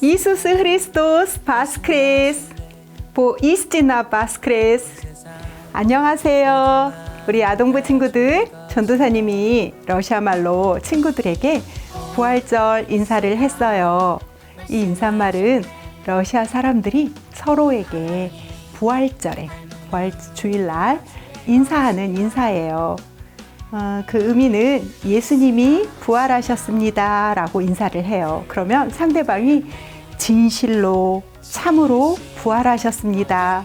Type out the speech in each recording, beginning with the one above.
이수스 크리스토스 바스크레스 보이스티나 바스크레스. 안녕하세요. 우리 아동부 친구들, 전도사님이 러시아 말로 친구들에게 부활절 인사를 했어요. 이 인사말은 러시아 사람들이 서로에게 부활절에, 부활주일날 인사하는 인사예요. 그 의미는 예수님이 부활하셨습니다 라고 인사를 해요. 그러면 상대방이 진실로 참으로 부활하셨습니다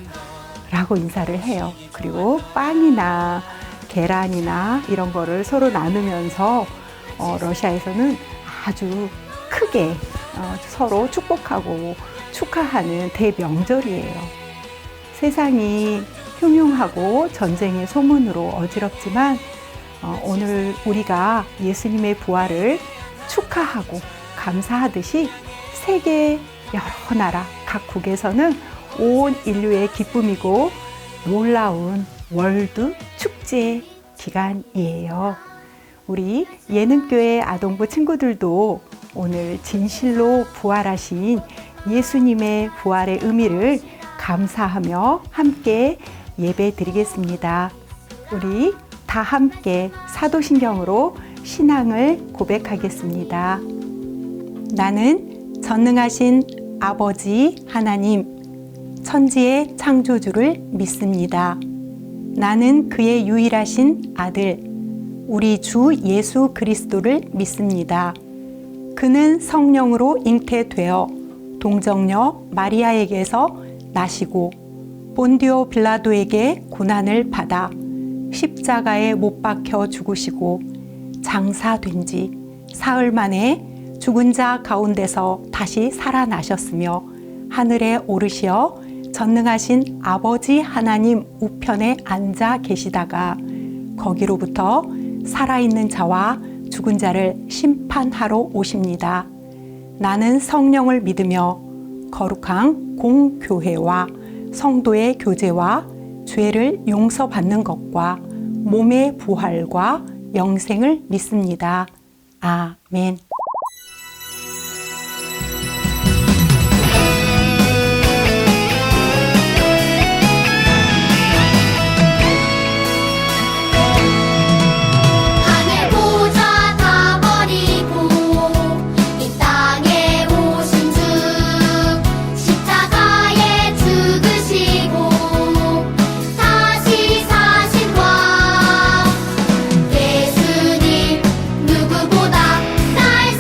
라고 인사를 해요. 그리고 빵이나 계란이나 이런 거를 서로 나누면서 러시아에서는 아주 크게 서로 축복하고 축하하는 대명절이에요. 세상이 흉흉하고 전쟁의 소문으로 어지럽지만 오늘 우리가 예수님의 부활을 축하하고 감사하듯이 세계 여러 나라 각 국에서는 온 인류의 기쁨이고 놀라운 월드 축제 기간이에요. 우리 예능교회 아동부 친구들도 오늘 진실로 부활하신 예수님의 부활의 의미를 감사하며 함께 예배 드리겠습니다. 우리 다 함께 사도신경으로 신앙을 고백하겠습니다. 나는 전능하신 아버지 하나님, 천지의 창조주를 믿습니다. 나는 그의 유일하신 아들, 우리 주 예수 그리스도를 믿습니다. 그는 성령으로 잉태되어 동정녀 마리아에게서 나시고 본디오 빌라도에게 고난을 받아 십자가에 못 박혀 죽으시고 장사된 지 사흘 만에 죽은 자 가운데서 다시 살아나셨으며 하늘에 오르시어 전능하신 아버지 하나님 우편에 앉아 계시다가 거기로부터 살아있는 자와 죽은 자를 심판하러 오십니다. 나는 성령을 믿으며 거룩한 공교회와 성도의 교제와 죄를 용서받는 것과 몸의 부활과 영생을 믿습니다. 아멘. 누구보다 날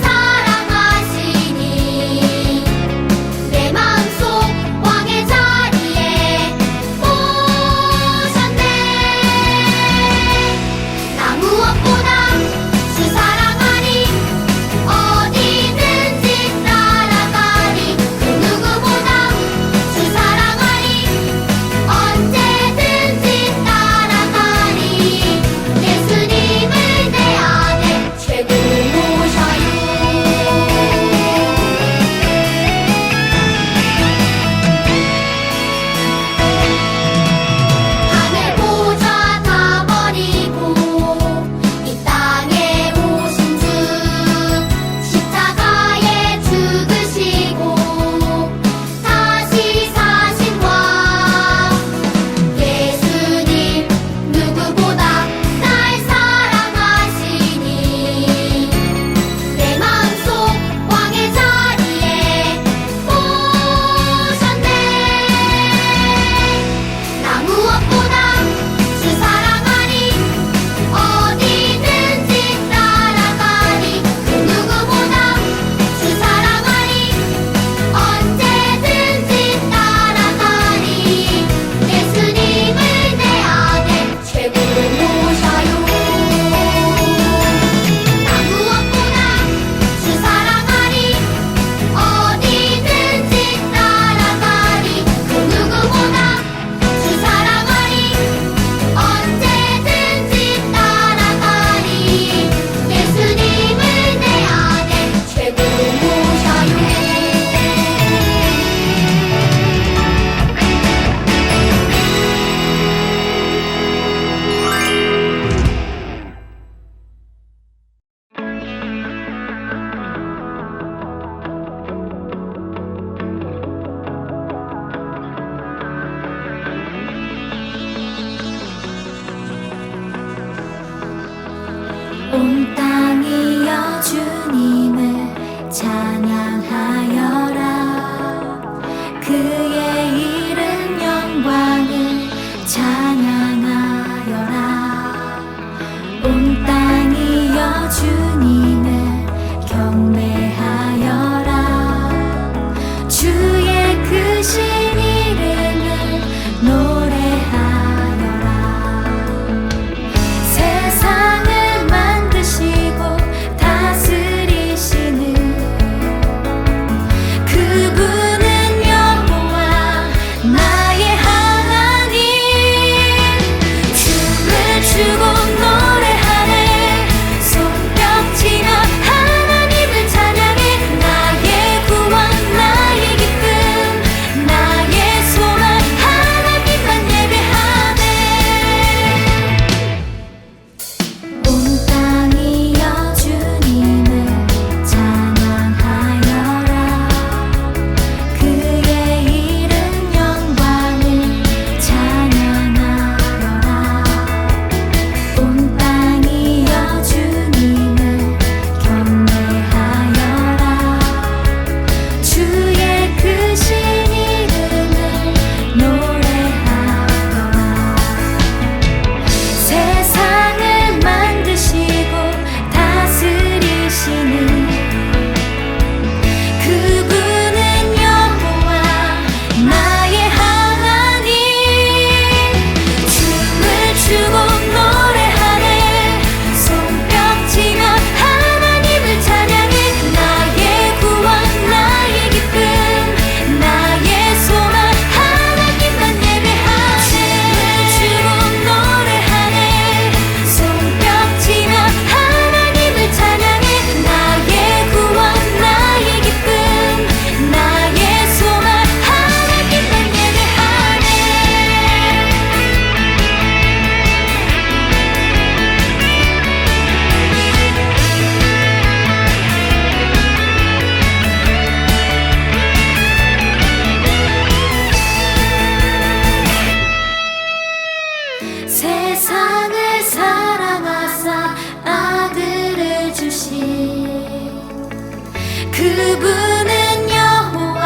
그분은 여호와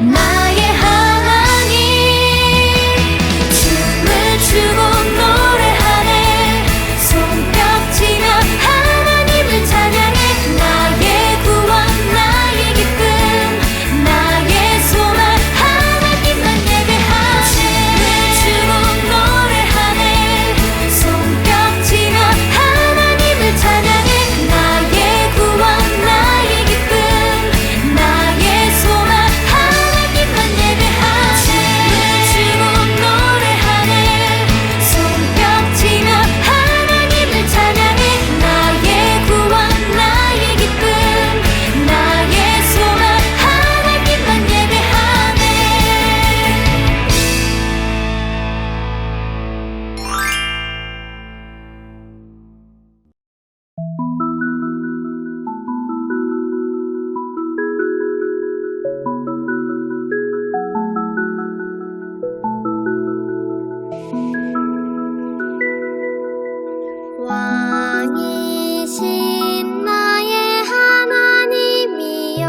나의 하나님. 춤을 추고 노래하네. 손뼉치며 하나님을 찬양해. 나의 구원 나의 기쁨 나의 소망 하나님만 예배하네. 춤을 추고 노래하네. 손뼉치며 하나님을 찬양해. 나의 구원 나의 기쁨 나의 소망 하나님만 예배하네. 춤을 추고 노래하네. 손뼉치며 하나님을 찬양해. 나의 구원 나의 기쁨 나의 소망 하나님만 예배하네. 왕이신 나의 하나님이여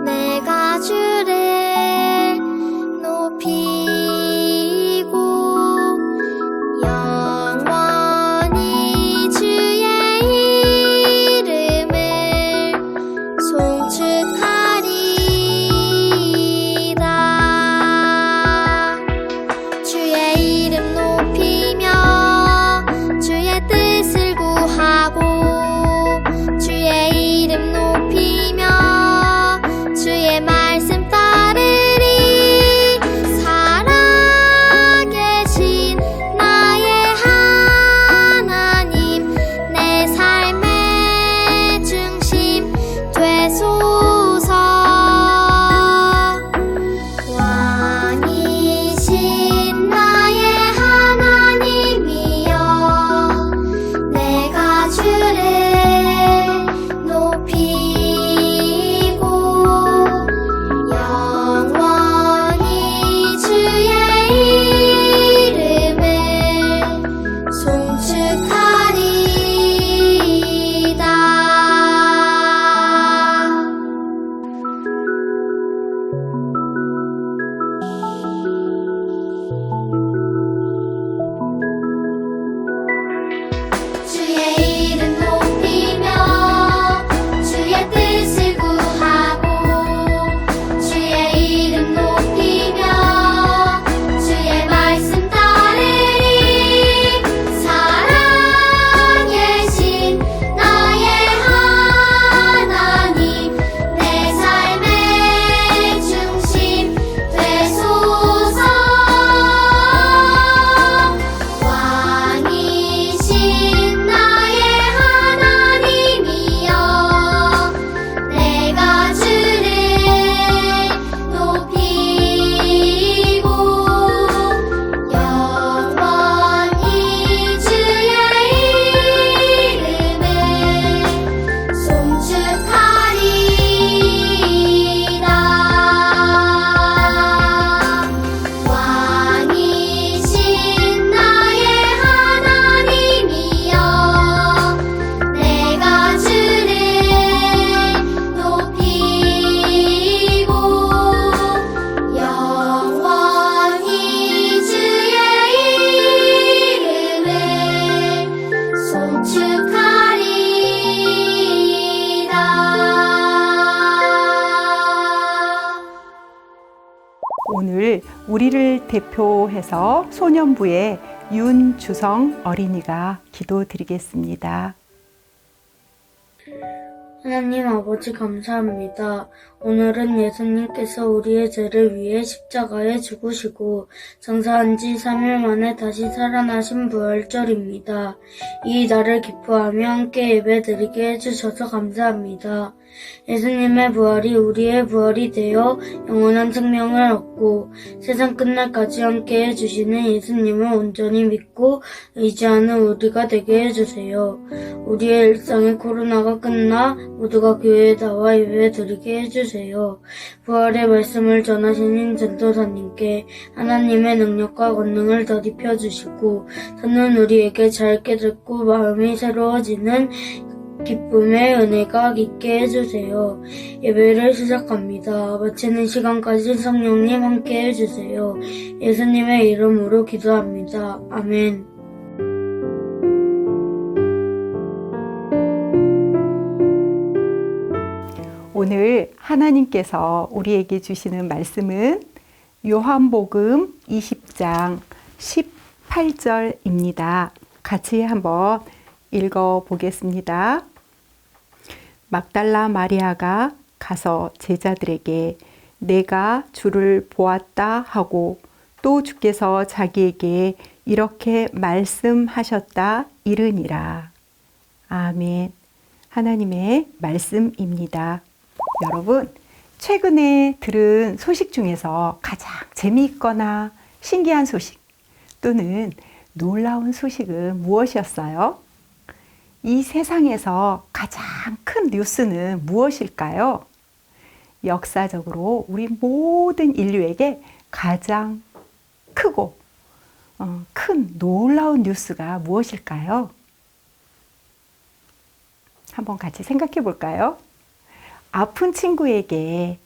내가 주를 높이고 영원히 주의 이름을 송축하리라. 주의 이름 높이며 주의 뜻을 구하고 주의 이름 높이며 주의 말씀 따르리. 살아계신 나의 하나님 내 삶의 중심 되소서. 왕이신 나의 하나님이여 내가 주를 높이고 영원히 주의 이름을 송축하리다. 주의 이름 높이며 주의 뜻을 구하고 주의 이름 높이며 주의 말씀 따르리. 살아계신 나의 하나님 내 삶의 중심 되소서. 왕이신 나의 하나님이여 내가 주를 높이고 영원히 주의 이름을 송축하리라. 왕이신 나의 하나님이여 내가 주를 높이고 영원히 주의 이름을 송축하리라. 오늘 우리를 대표해서 소년부의 윤주성 어린이가 기도드리겠습니다. 하나님 아버지 감사합니다. 오늘은 예수님께서 우리의 죄를 위해 십자가에 죽으시고 장사한 지 3일 만에 다시 살아나신 부활절입니다. 이 날을 기뻐하며 함께 예배드리게 해주셔서 감사합니다. 예수님의 부활이 우리의 부활이 되어 영원한 생명을 얻고 세상 끝날까지 함께 해주시는 예수님을 온전히 믿고 의지하는 우리가 되게 해주세요. 우리의 일상에 코로나가 끝나 모두가 교회에 나와 예배드리게 해주세요. 부활의 말씀을 전하시는 전도사님께 하나님의 능력과 권능을 더입혀 주시고 듣는 우리에게 잘 깨닫고 마음이 새로워지는 기쁨의 은혜가 있게 해주세요. 예배를 시작합니다. 마치는 시간까지 성령님 함께 해주세요. 예수님의 이름으로 기도합니다. 아멘. 오늘 하나님께서 우리에게 주시는 말씀은 요한복음 20장 18절입니다. 같이 한번 읽어보겠습니다. 막달라 마리아가 가서 제자들에게 내가 주를 보았다 하고 또 주께서 자기에게 이렇게 말씀하셨다 이르니라. 아멘. 하나님의 말씀입니다. 여러분, 최근에 들은 소식 중에서 가장 재미있거나 신기한 소식 또는 놀라운 소식은 무엇이었어요? 이 세상에서 가장 큰 뉴스는 무엇일까요? 역사적으로 우리 모든 인류에게 가장 크고 큰 놀라운 뉴스가 무엇일까요? 한번 같이 생각해 볼까요? 아픈 친구에게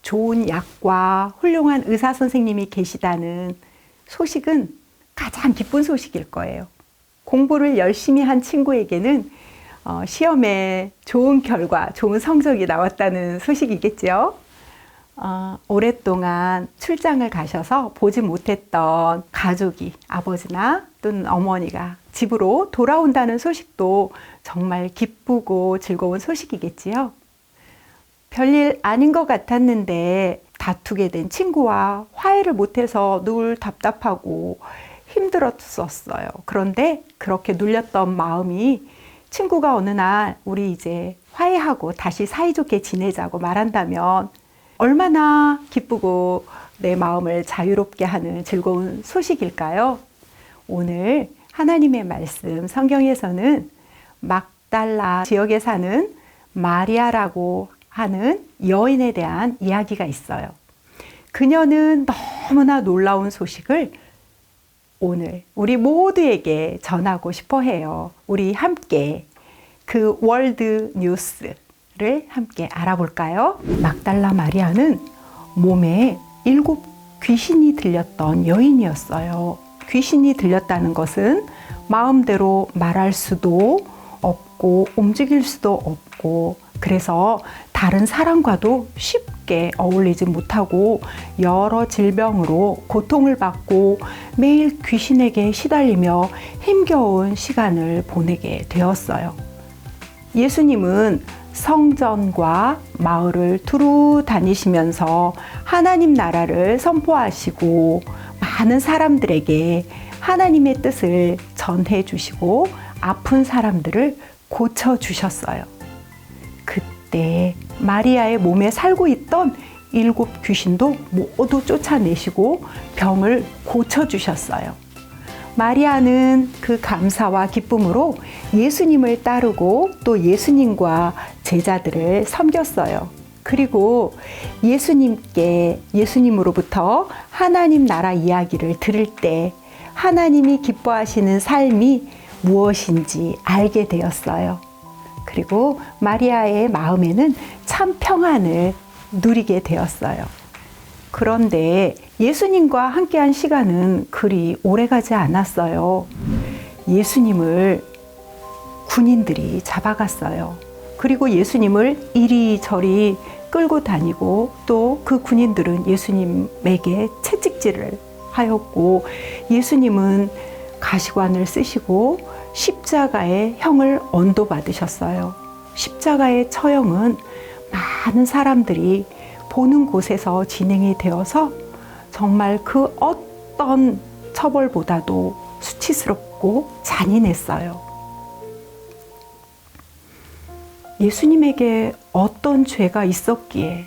좋은 약과 훌륭한 의사 선생님이 계시다는 소식은 가장 기쁜 소식일 거예요. 공부를 열심히 한 친구에게는 시험에 좋은 결과, 좋은 성적이 나왔다는 소식이겠죠. 오랫동안 출장을 가셔서 보지 못했던 가족이, 아버지나 또는 어머니가 집으로 돌아온다는 소식도 정말 기쁘고 즐거운 소식이겠지요. 별일 아닌 것 같았는데 다투게 된 친구와 화해를 못해서 늘 답답하고 힘들었었어요. 그런데 그렇게 눌렸던 마음이 친구가 어느 날 우리 이제 화해하고 다시 사이좋게 지내자고 말한다면 얼마나 기쁘고 내 마음을 자유롭게 하는 즐거운 소식일까요? 오늘 하나님의 말씀 성경에서는 막달라 지역에 사는 마리아라고 하는 여인에 대한 이야기가 있어요. 그녀는 너무나 놀라운 소식을 오늘 우리 모두에게 전하고 싶어 해요. 우리 함께 그 월드 뉴스를 함께 알아볼까요? 막달라 마리아는 몸에 7 귀신이 들렸던 여인이었어요. 귀신이 들렸다는 것은 마음대로 말할 수도 없고 움직일 수도 없고 그래서 다른 사람과도 쉽게 어울리지 못하고 여러 질병으로 고통을 받고 매일 귀신에게 시달리며 힘겨운 시간을 보내게 되었어요. 예수님은 성전과 마을을 두루 다니시면서 하나님 나라를 선포하시고 많은 사람들에게 하나님의 뜻을 전해 주시고 아픈 사람들을 고쳐 주셨어요. 그때 마리아의 몸에 살고 있던 7 귀신도 모두 쫓아내시고 병을 고쳐 주셨어요. 마리아는 그 감사와 기쁨으로 예수님을 따르고 또 예수님과 제자들을 섬겼어요. 그리고 예수님으로부터 하나님 나라 이야기를 들을 때 하나님이 기뻐하시는 삶이 무엇인지 알게 되었어요. 그리고 마리아의 마음에는 참 평안을 누리게 되었어요. 그런데 예수님과 함께한 시간은 그리 오래가지 않았어요. 예수님을 군인들이 잡아갔어요. 그리고 예수님을 이리저리 끌고 다니고 또 그 군인들은 예수님에게 채찍질을 하였고 예수님은 가시관을 쓰시고 십자가의 형을 언도받으셨어요. 십자가의 처형은 많은 사람들이 보는 곳에서 진행이 되어서 정말 그 어떤 처벌보다도 수치스럽고 잔인했어요. 예수님에게 어떤 죄가 있었기에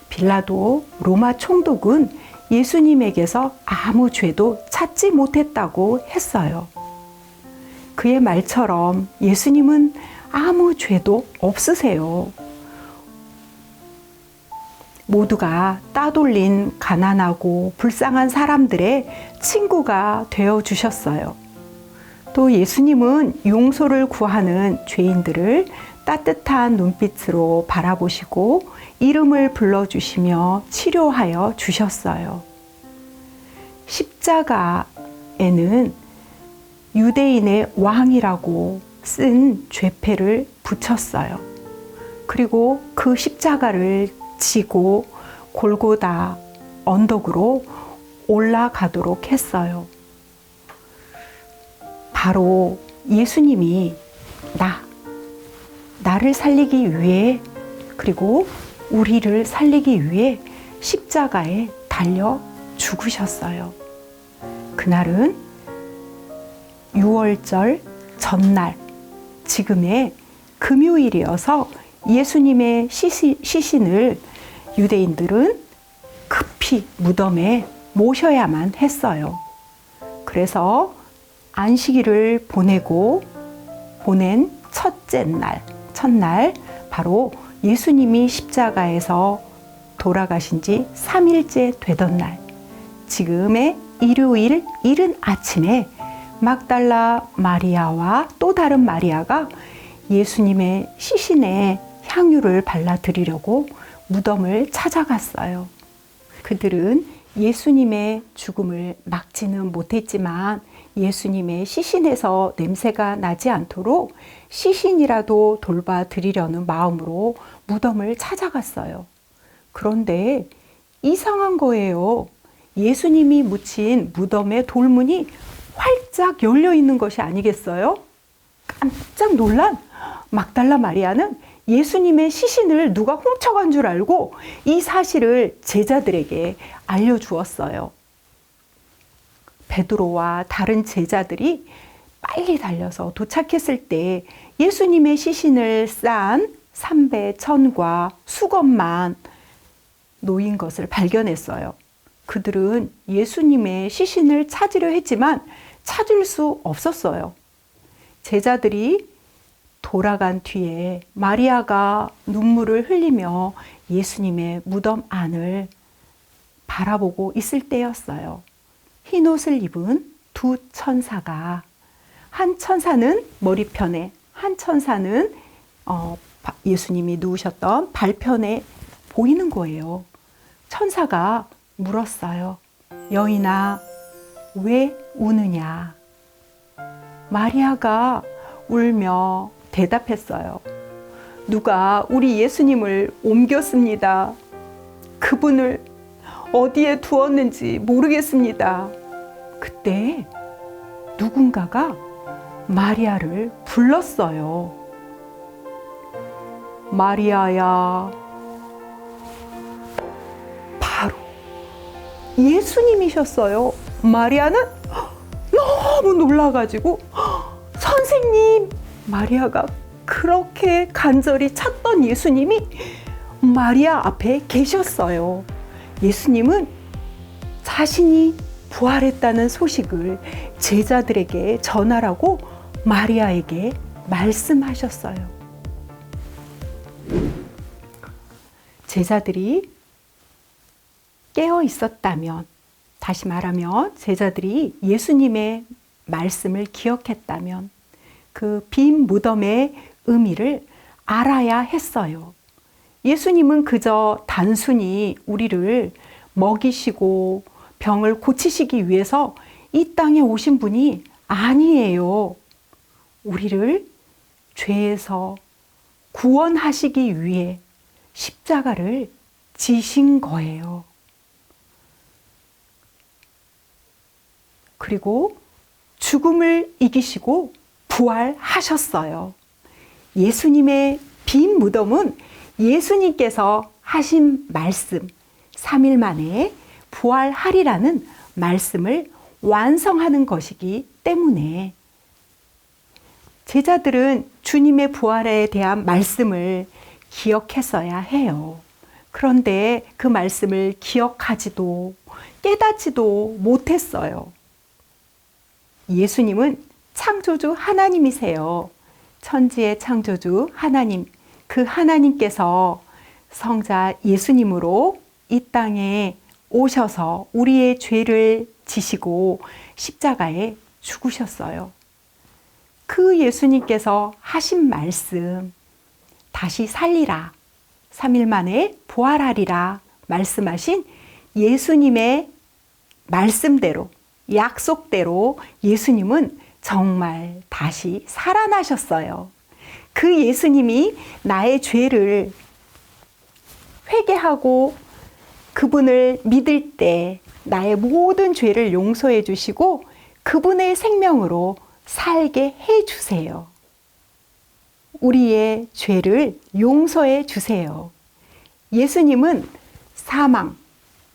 빌라도 로마 총독은 예수님에게서 아무 죄도 찾지 못했다고 했어요. 그의 말처럼 예수님은 아무 죄도 없으세요. 모두가 따돌린 가난하고 불쌍한 사람들의 친구가 되어 주셨어요. 또 예수님은 용서를 구하는 죄인들을 따뜻한 눈빛으로 바라보시고 이름을 불러주시며 치료하여 주셨어요. 십자가에는 유대인의 왕이라고 쓴 죄패를 붙였어요. 그리고 그 십자가를 지고 골고다 언덕으로 올라가도록 했어요. 바로 예수님이 나를 살리기 위해, 그리고 우리를 살리기 위해 십자가에 달려 죽으셨어요. 그날은 6월절 전날, 지금의 금요일이어서 예수님의 시신을 유대인들은 급히 무덤에 모셔야만 했어요. 그래서 안식일을 보낸 첫날, 바로 예수님이 십자가에서 돌아가신 지 3일째 되던 날, 지금의 일요일 이른 아침에 막달라 마리아와 또 다른 마리아가 예수님의 시신에 향유를 발라드리려고 무덤을 찾아갔어요. 그들은 예수님의 죽음을 막지는 못했지만 예수님의 시신에서 냄새가 나지 않도록 시신이라도 돌봐드리려는 마음으로 무덤을 찾아갔어요. 그런데 이상한 거예요. 예수님이 묻힌 무덤의 돌문이 활짝 열려 있는 것이 아니겠어요? 깜짝 놀란 막달라 마리아는 예수님의 시신을 누가 훔쳐간 줄 알고 이 사실을 제자들에게 알려주었어요. 베드로와 다른 제자들이 빨리 달려서 도착했을 때 예수님의 시신을 싼 삼배천과 수건만 놓인 것을 발견했어요. 그들은 예수님의 시신을 찾으려 했지만 찾을 수 없었어요. 제자들이 돌아간 뒤에 마리아가 눈물을 흘리며 예수님의 무덤 안을 바라보고 있을 때였어요. 흰 옷을 입은 두 천사가, 한 천사는 머리편에, 한 천사는 예수님이 누우셨던 발편에 보이는 거예요. 천사가 물었어요. 여인아, 왜 우느냐? 마리아가 울며 대답했어요. 누가 우리 예수님을 옮겼습니다. 그분을 어디에 두었는지 모르겠습니다. 그때 누군가가 마리아를 불렀어요. 마리아야. 바로 예수님이셨어요. 마리아는 너무 놀라가지고 선생님! 마리아가 그렇게 간절히 찾던 예수님이 마리아 앞에 계셨어요. 예수님은 자신이 부활했다는 소식을 제자들에게 전하라고 마리아에게 말씀하셨어요. 제자들이 깨어 있었다면, 다시 말하면 제자들이 예수님의 말씀을 기억했다면 그 빈 무덤의 의미를 알아야 했어요. 예수님은 그저 단순히 우리를 먹이시고 병을 고치시기 위해서 이 땅에 오신 분이 아니에요. 우리를 죄에서 구원하시기 위해 십자가를 지신 거예요. 그리고 죽음을 이기시고 부활하셨어요. 예수님의 빈 무덤은 예수님께서 하신 말씀, 3일 만에 부활하리라는 말씀을 완성하는 것이기 때문에 제자들은 주님의 부활에 대한 말씀을 기억했어야 해요. 그런데 그 말씀을 기억하지도 깨닫지도 못했어요. 예수님은 창조주 하나님이세요. 천지의 창조주 하나님, 그 하나님께서 성자 예수님으로 이 땅에 오셔서 우리의 죄를 지시고 십자가에 죽으셨어요. 그 예수님께서 하신 말씀, 다시 살리라, 3일 만에 부활하리라 말씀하신 예수님의 말씀대로, 약속대로 예수님은 정말 다시 살아나셨어요. 그 예수님이 나의 죄를 회개하고 그분을 믿을 때 나의 모든 죄를 용서해 주시고 그분의 생명으로 살게 해 주세요. 우리의 죄를 용서해 주세요. 예수님은 사망,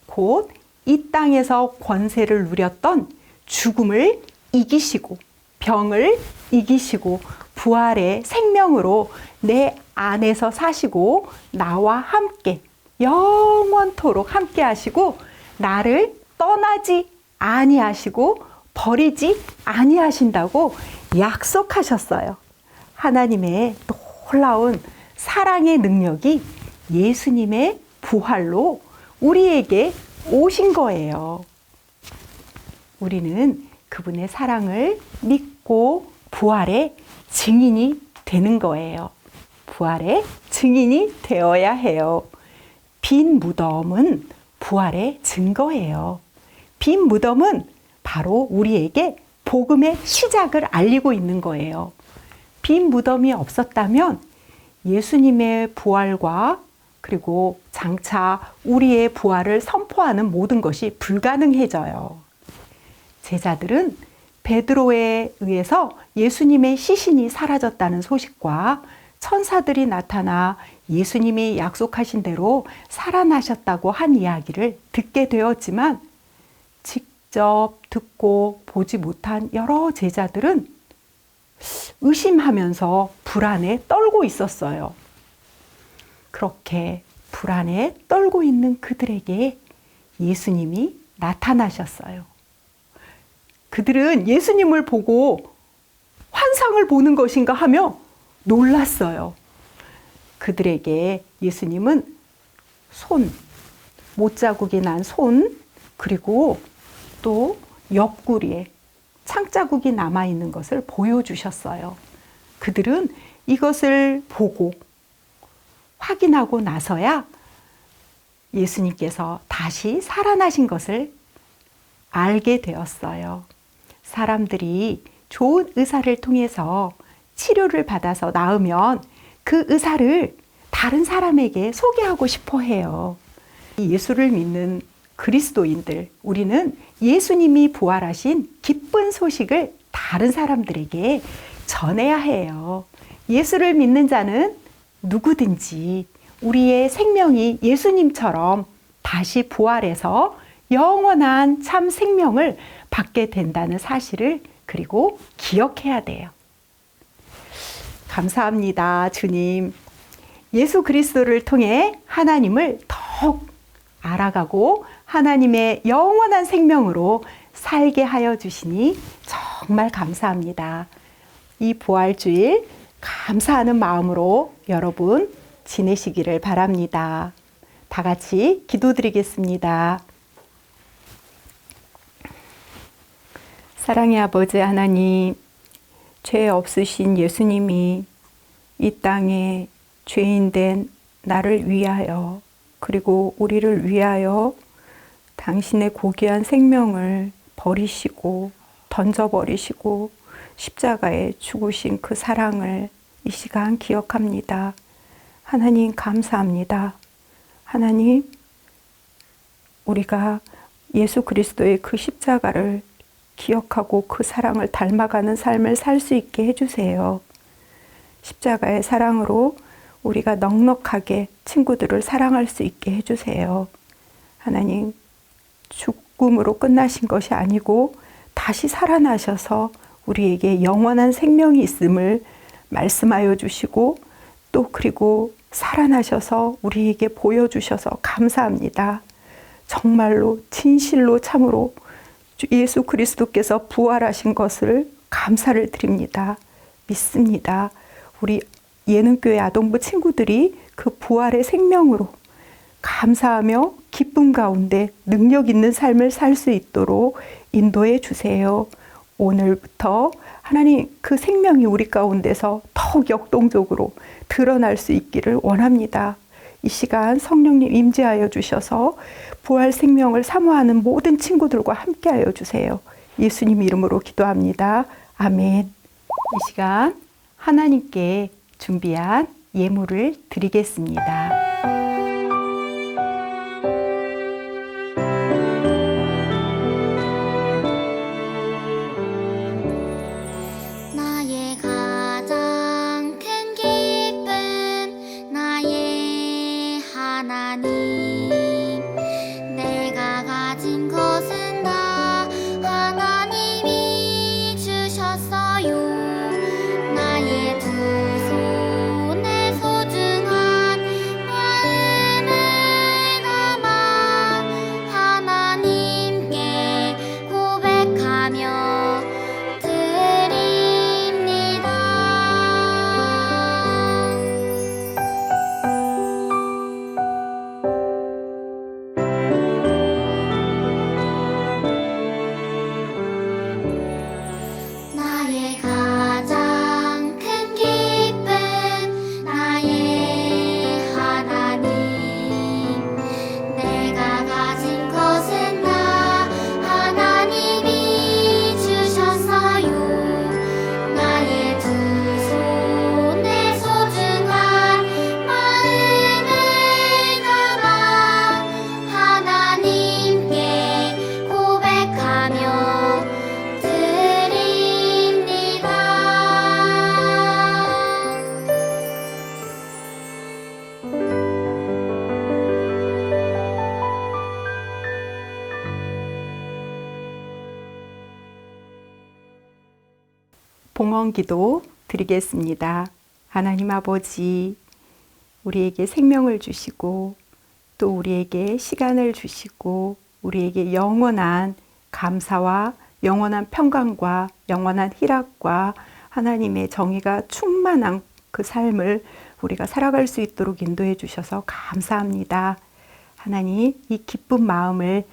곧 이 땅에서 권세를 누렸던 죽음을 이기시고 병을 이기시고 부활의 생명으로 내 안에서 사시고 나와 함께 영원토록 함께 하시고 나를 떠나지 아니하시고 버리지 아니하신다고 약속하셨어요. 하나님의 놀라운 사랑의 능력이 예수님의 부활로 우리에게 오신 거예요. 우리는 그분의 사랑을 믿고 부활의 증인이 되는 거예요. 부활의 증인이 되어야 해요. 빈 무덤은 부활의 증거예요. 빈 무덤은 바로 우리에게 복음의 시작을 알리고 있는 거예요. 빈 무덤이 없었다면 예수님의 부활과 그리고 장차 우리의 부활을 선포하는 모든 것이 불가능해져요. 제자들은 베드로에 의해서 예수님의 시신이 사라졌다는 소식과 천사들이 나타나 예수님이 약속하신 대로 살아나셨다고 한 이야기를 듣게 되었지만 직접 듣고 보지 못한 여러 제자들은 의심하면서 불안에 떨고 있었어요. 그렇게 불안에 떨고 있는 그들에게 예수님이 나타나셨어요. 그들은 예수님을 보고 환상을 보는 것인가 하며 놀랐어요. 그들에게 예수님은 못자국이 난 손, 그리고 또 옆구리에 창자국이 남아있는 것을 보여주셨어요. 그들은 이것을 보고 확인하고 나서야 예수님께서 다시 살아나신 것을 알게 되었어요. 사람들이 좋은 의사를 통해서 치료를 받아서 나으면 그 의사를 다른 사람에게 소개하고 싶어 해요. 예수를 믿는 그리스도인들, 우리는 예수님이 부활하신 기쁜 소식을 다른 사람들에게 전해야 해요. 예수를 믿는 자는 누구든지 우리의 생명이 예수님처럼 다시 부활해서 영원한 참 생명을 받게 된다는 사실을 그리고 기억해야 돼요. 감사합니다, 주님. 예수 그리스도를 통해 하나님을 더욱 알아가고 하나님의 영원한 생명으로 살게 하여 주시니 정말 감사합니다. 이 부활주일 감사하는 마음으로 여러분 지내시기를 바랍니다. 다 같이 기도드리겠습니다. 사랑의 아버지 하나님, 죄 없으신 예수님이 이 땅에 죄인된 나를 위하여 그리고 우리를 위하여 당신의 고귀한 생명을 버리시고 던져버리시고 십자가에 죽으신 그 사랑을 이 시간 기억합니다. 하나님 감사합니다. 하나님, 우리가 예수 그리스도의 그 십자가를 기억하고 그 사랑을 닮아가는 삶을 살 수 있게 해주세요. 십자가의 사랑으로 우리가 넉넉하게 친구들을 사랑할 수 있게 해주세요. 하나님, 죽음으로 끝나신 것이 아니고 다시 살아나셔서 우리에게 영원한 생명이 있음을 말씀하여 주시고 또 그리고 살아나셔서 우리에게 보여주셔서 감사합니다. 정말로 진실로 참으로 예수 그리스도께서 부활하신 것을 감사를 드립니다. 믿습니다. 우리 예능교회 아동부 친구들이 그 부활의 생명으로 감사하며 기쁨 가운데 능력 있는 삶을 살 수 있도록 인도해 주세요. 오늘부터 하나님, 그 생명이 우리 가운데서 더욱 역동적으로 드러날 수 있기를 원합니다. 이 시간 성령님 임재하여 주셔서 부활 생명을 사모하는 모든 친구들과 함께하여 주세요. 예수님 이름으로 기도합니다. 아멘. 이 시간 하나님께 준비한 예물을 드리겠습니다. 나의 가장 큰 기쁨 나의 하나님 내가 가진 것은 다 하나님이 주셨어요 나의 두 손에 소중한 마음을 담아 하나님께 고백하며 드립니다. 나의 가장 큰 기쁨 나의 하나님 내가 가진 것은 다 하나님이 주셨어요 나의 두 손에 소중한 마음을 담아 하나님께 고백하며 드립니다. 봉헌 기도 드리겠습니다. 하나님 아버지, 우리에게 생명을 주시고 또 우리에게 시간을 주시고 우리에게 영원한 감사와 영원한 평강과 영원한 희락과 하나님의 정의가 충만한 그 삶을 우리가 살아갈 수 있도록 인도해 주셔서 감사합니다. 하나님, 이 기쁜 마음을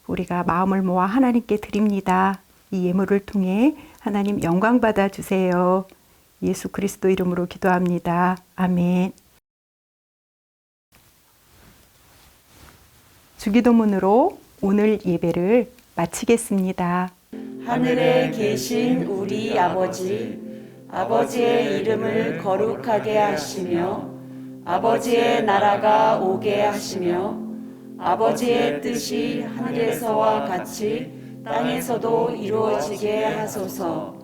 우리가 마음을 모아 하나님께 드립니다. 이 예물을 통해 하나님 영광 받아 주세요. 예수 그리스도 이름으로 기도합니다. 아멘. 주기도문으로 오늘 예배를 마치겠습니다. 하늘에 계신 우리 아버지, 아버지의 이름을 거룩하게 하시며 아버지의 나라가 오게 하시며 아버지의 뜻이 하늘에서와 같이 땅에서도 이루어지게 하소서.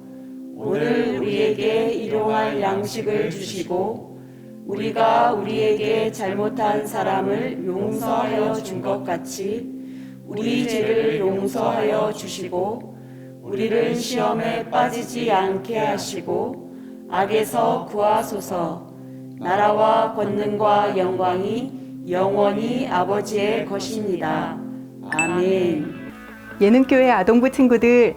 오늘 우리에게 일용할 양식을 주시고 우리가 우리에게 잘못한 사람을 용서하여 준 것 같이 우리 죄를 용서하여 주시고 우리를 시험에 빠지지 않게 하시고 악에서 구하소서. 나라와 권능과 영광이 영원히 아버지의 것입니다. 아멘. 예능교회 아동부 친구들,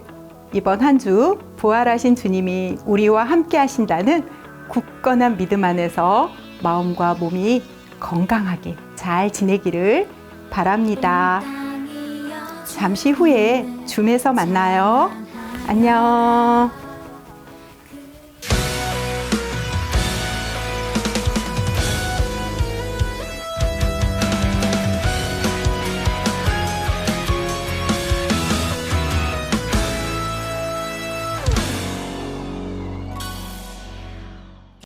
이번 한 주 부활하신 주님이 우리와 함께 하신다는 굳건한 믿음 안에서 마음과 몸이 건강하게 잘 지내기를 바랍니다. 잠시 후에 줌에서 만나요. 안녕.